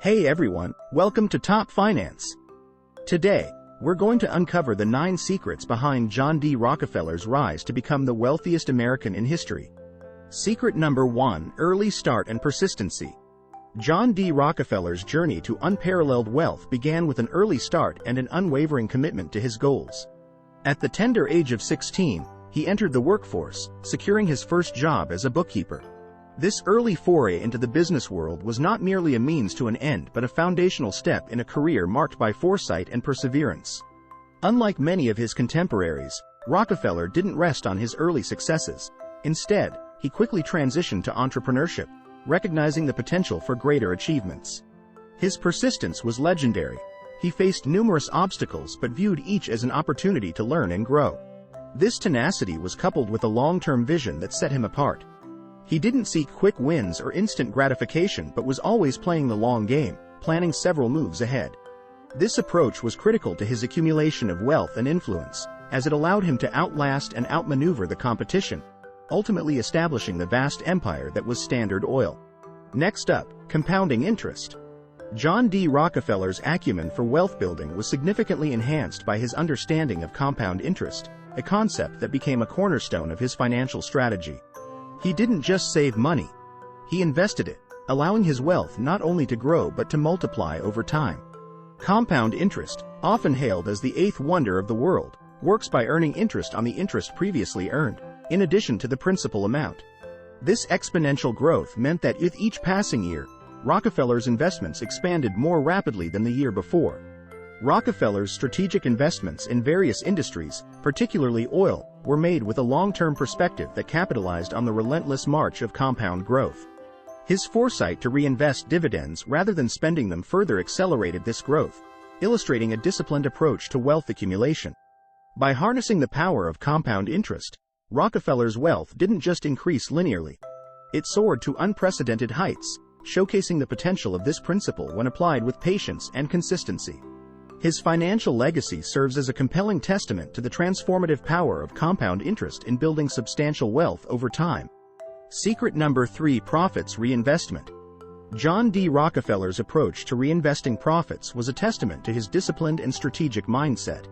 Hey everyone, welcome to Top Finance. Today, we're going to uncover the 9 secrets behind John D. Rockefeller's rise to become the wealthiest American in history. Secret number 1: Early start and persistency. John D. Rockefeller's journey to unparalleled wealth began with an early start and an unwavering commitment to his goals. At the tender age of 16, he entered the workforce, securing his first job as a bookkeeper. This early foray into the business world was not merely a means to an end but a foundational step in a career marked by foresight and perseverance. Unlike many of his contemporaries, Rockefeller didn't rest on his early successes. Instead, he quickly transitioned to entrepreneurship, recognizing the potential for greater achievements. His persistence was legendary. He faced numerous obstacles but viewed each as an opportunity to learn and grow. This tenacity was coupled with a long-term vision that set him apart. He didn't seek quick wins or instant gratification but was always playing the long game, planning several moves ahead. This approach was critical to his accumulation of wealth and influence, as it allowed him to outlast and outmaneuver the competition, ultimately establishing the vast empire that was Standard Oil. Next up, compounding interest. John D. Rockefeller's acumen for wealth building was significantly enhanced by his understanding of compound interest, a concept that became a cornerstone of his financial strategy. He didn't just save money. He invested it, allowing his wealth not only to grow but to multiply over time. Compound interest, often hailed as the 8th wonder of the world, works by earning interest on the interest previously earned, in addition to the principal amount. This exponential growth meant that with each passing year, Rockefeller's investments expanded more rapidly than the year before. Rockefeller's strategic investments in various industries, particularly oil, were made with a long-term perspective that capitalized on the relentless march of compound growth. His foresight to reinvest dividends rather than spending them further accelerated this growth, illustrating a disciplined approach to wealth accumulation. By harnessing the power of compound interest, Rockefeller's wealth didn't just increase linearly. It soared to unprecedented heights, showcasing the potential of this principle when applied with patience and consistency. His financial legacy serves as a compelling testament to the transformative power of compound interest in building substantial wealth over time. Secret number 3: Profits reinvestment. John D. Rockefeller's approach to reinvesting profits was a testament to his disciplined and strategic mindset.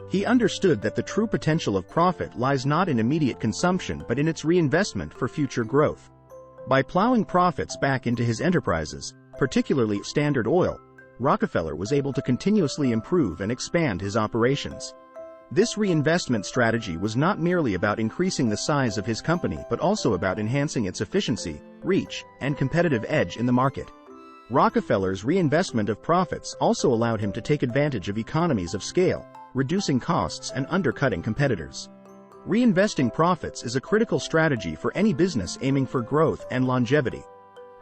He understood that the true potential of profit lies not in immediate consumption but in its reinvestment for future growth. By plowing profits back into his enterprises, particularly Standard Oil, Rockefeller was able to continuously improve and expand his operations. This reinvestment strategy was not merely about increasing the size of his company but also about enhancing its efficiency, reach, and competitive edge in the market. Rockefeller's reinvestment of profits also allowed him to take advantage of economies of scale, reducing costs and undercutting competitors. Reinvesting profits is a critical strategy for any business aiming for growth and longevity.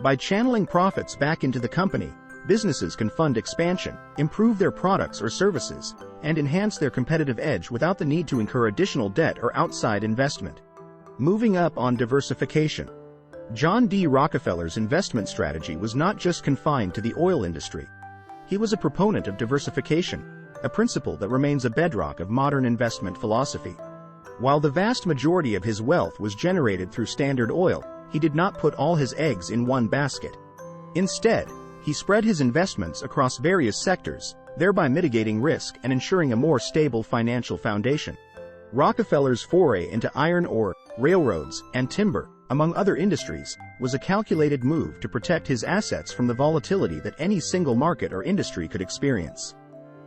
By channeling profits back into the company, businesses can fund expansion, improve their products or services, and enhance their competitive edge without the need to incur additional debt or outside investment. Moving up on diversification. John D. Rockefeller's investment strategy was not just confined to the oil industry. He was a proponent of diversification, a principle that remains a bedrock of modern investment philosophy. While the vast majority of his wealth was generated through Standard Oil, he did not put all his eggs in one basket. Instead, he spread his investments across various sectors, thereby mitigating risk and ensuring a more stable financial foundation. Rockefeller's foray into iron ore, railroads, and timber, among other industries, was a calculated move to protect his assets from the volatility that any single market or industry could experience.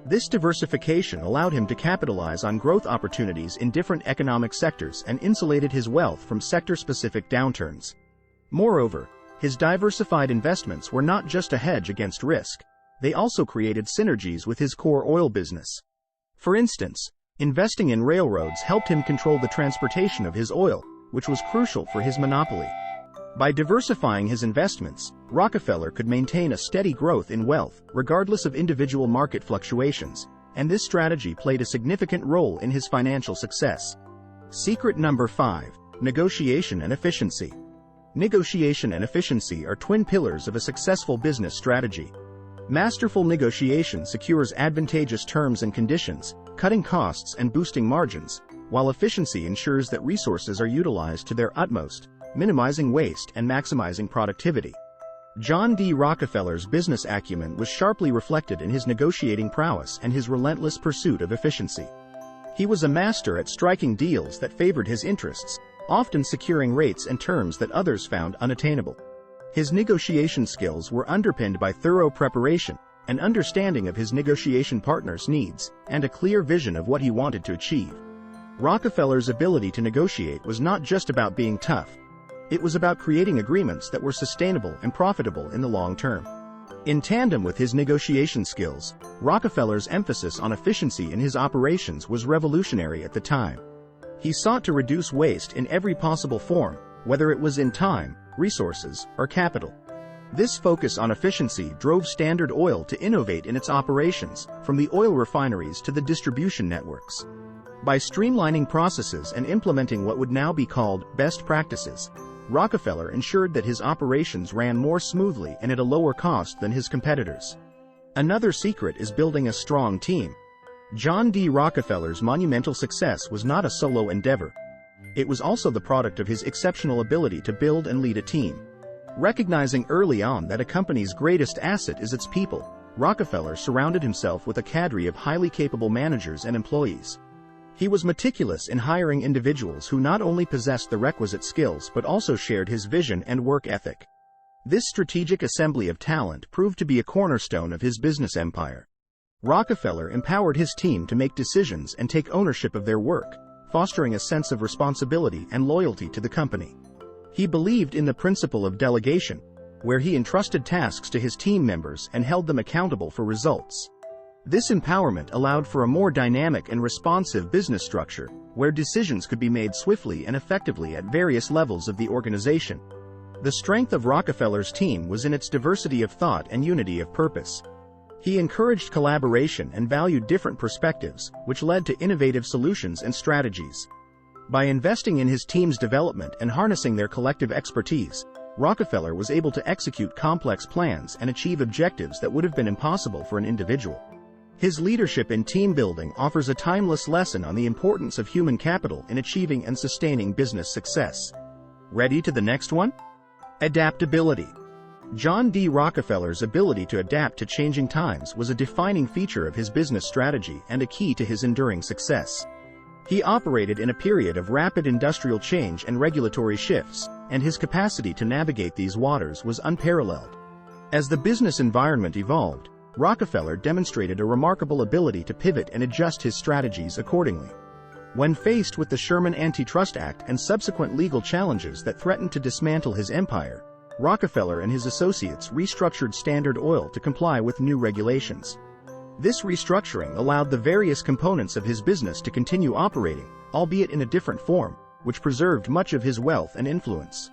This diversification allowed him to capitalize on growth opportunities in different economic sectors and insulated his wealth from sector-specific downturns. Moreover, his diversified investments were not just a hedge against risk, they also created synergies with his core oil business. For instance, investing in railroads helped him control the transportation of his oil, which was crucial for his monopoly. By diversifying his investments, Rockefeller could maintain a steady growth in wealth, regardless of individual market fluctuations, and this strategy played a significant role in his financial success. Secret number 5: Negotiation and efficiency. Negotiation and efficiency are twin pillars of a successful business strategy. Masterful negotiation secures advantageous terms and conditions, cutting costs and boosting margins, while efficiency ensures that resources are utilized to their utmost, minimizing waste and maximizing productivity. John D. Rockefeller's business acumen was sharply reflected in his negotiating prowess and his relentless pursuit of efficiency. He was a master at striking deals that favored his interests, often securing rates and terms that others found unattainable. His negotiation skills were underpinned by thorough preparation, an understanding of his negotiation partner's needs, and a clear vision of what he wanted to achieve. Rockefeller's ability to negotiate was not just about being tough. It was about creating agreements that were sustainable and profitable in the long term. In tandem with his negotiation skills, Rockefeller's emphasis on efficiency in his operations was revolutionary at the time. He sought to reduce waste in every possible form, whether it was in time, resources, or capital. This focus on efficiency drove Standard Oil to innovate in its operations, from the oil refineries to the distribution networks. By streamlining processes and implementing what would now be called best practices, Rockefeller ensured that his operations ran more smoothly and at a lower cost than his competitors. Another secret is building a strong team. John D. Rockefeller's monumental success was not a solo endeavor. It was also the product of his exceptional ability to build and lead a team. Recognizing early on that a company's greatest asset is its people, Rockefeller surrounded himself with a cadre of highly capable managers and employees. He was meticulous in hiring individuals who not only possessed the requisite skills but also shared his vision and work ethic. This strategic assembly of talent proved to be a cornerstone of his business empire. Rockefeller empowered his team to make decisions and take ownership of their work, fostering a sense of responsibility and loyalty to the company. He believed in the principle of delegation, where he entrusted tasks to his team members and held them accountable for results. This empowerment allowed for a more dynamic and responsive business structure, where decisions could be made swiftly and effectively at various levels of the organization. The strength of Rockefeller's team was in its diversity of thought and unity of purpose. He encouraged collaboration and valued different perspectives, which led to innovative solutions and strategies. By investing in his team's development and harnessing their collective expertise, Rockefeller was able to execute complex plans and achieve objectives that would have been impossible for an individual. His leadership in team building offers a timeless lesson on the importance of human capital in achieving and sustaining business success. Ready to the next one? Adaptability. John D. Rockefeller's ability to adapt to changing times was a defining feature of his business strategy and a key to his enduring success. He operated in a period of rapid industrial change and regulatory shifts, and his capacity to navigate these waters was unparalleled. As the business environment evolved, Rockefeller demonstrated a remarkable ability to pivot and adjust his strategies accordingly. When faced with the Sherman Antitrust Act and subsequent legal challenges that threatened to dismantle his empire, Rockefeller and his associates restructured Standard Oil to comply with new regulations. This restructuring allowed the various components of his business to continue operating, albeit in a different form, which preserved much of his wealth and influence.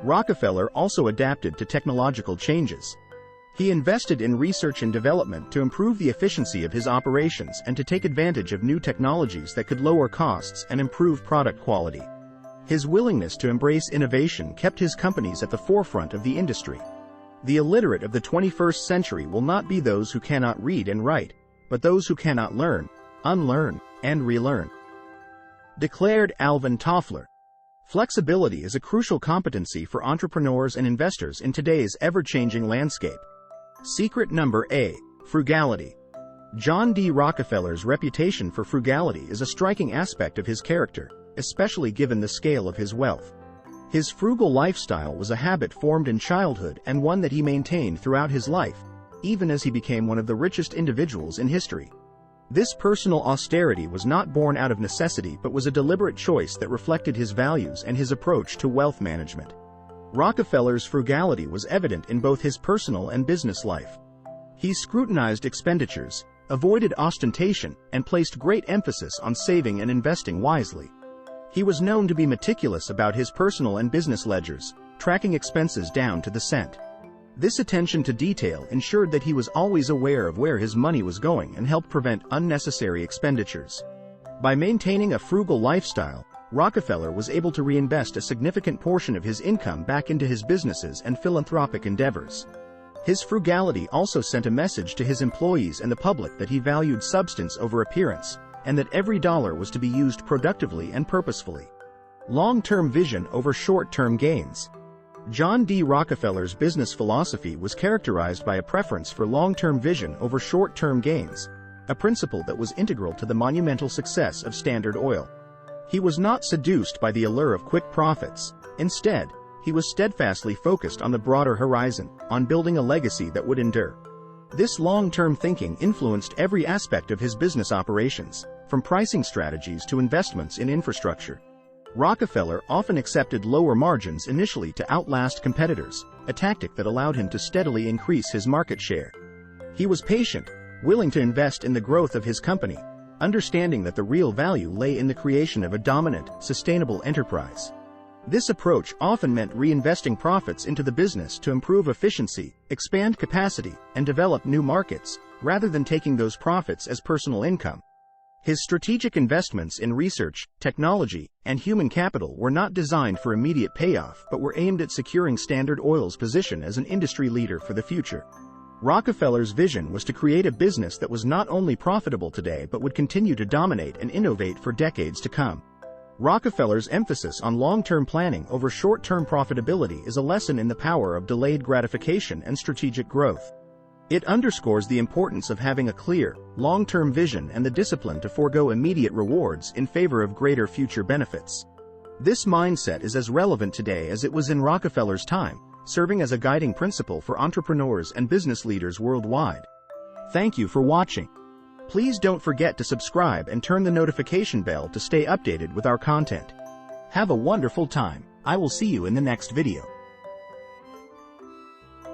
Rockefeller also adapted to technological changes. He invested in research and development to improve the efficiency of his operations and to take advantage of new technologies that could lower costs and improve product quality. His willingness to embrace innovation kept his companies at the forefront of the industry. The illiterate of the 21st century will not be those who cannot read and write, but those who cannot learn, unlearn, and relearn. Declared Alvin Toffler. Flexibility is a crucial competency for entrepreneurs and investors in today's ever-changing landscape. Secret number A. Frugality. John D. Rockefeller's reputation for frugality is a striking aspect of his character, especially given the scale of his wealth. His frugal lifestyle was a habit formed in childhood and one that he maintained throughout his life, even as he became one of the richest individuals in history. This personal austerity was not born out of necessity but was a deliberate choice that reflected his values and his approach to wealth management. Rockefeller's frugality was evident in both his personal and business life. He scrutinized expenditures, avoided ostentation, and placed great emphasis on saving and investing wisely. He was known to be meticulous about his personal and business ledgers, tracking expenses down to the cent. This attention to detail ensured that he was always aware of where his money was going and helped prevent unnecessary expenditures. By maintaining a frugal lifestyle, Rockefeller was able to reinvest a significant portion of his income back into his businesses and philanthropic endeavors. His frugality also sent a message to his employees and the public that he valued substance over appearance, and that every dollar was to be used productively and purposefully. Long-term vision over short-term gains. John D. Rockefeller's business philosophy was characterized by a preference for long-term vision over short-term gains, a principle that was integral to the monumental success of Standard Oil. He was not seduced by the allure of quick profits. Instead, he was steadfastly focused on the broader horizon, on building a legacy that would endure. This long-term thinking influenced every aspect of his business operations, from pricing strategies to investments in infrastructure. Rockefeller often accepted lower margins initially to outlast competitors, a tactic that allowed him to steadily increase his market share. He was patient, willing to invest in the growth of his company, understanding that the real value lay in the creation of a dominant, sustainable enterprise. This approach often meant reinvesting profits into the business to improve efficiency, expand capacity, and develop new markets, rather than taking those profits as personal income. His strategic investments in research, technology, and human capital were not designed for immediate payoff but were aimed at securing Standard Oil's position as an industry leader for the future. Rockefeller's vision was to create a business that was not only profitable today but would continue to dominate and innovate for decades to come. Rockefeller's emphasis on long-term planning over short-term profitability is a lesson in the power of delayed gratification and strategic growth. It underscores the importance of having a clear, long-term vision and the discipline to forego immediate rewards in favor of greater future benefits. This mindset is as relevant today as it was in Rockefeller's time, serving as a guiding principle for entrepreneurs and business leaders worldwide. Thank you for watching. Please don't forget to subscribe and turn the notification bell to stay updated with our content. Have a wonderful time. I will see you in the next video.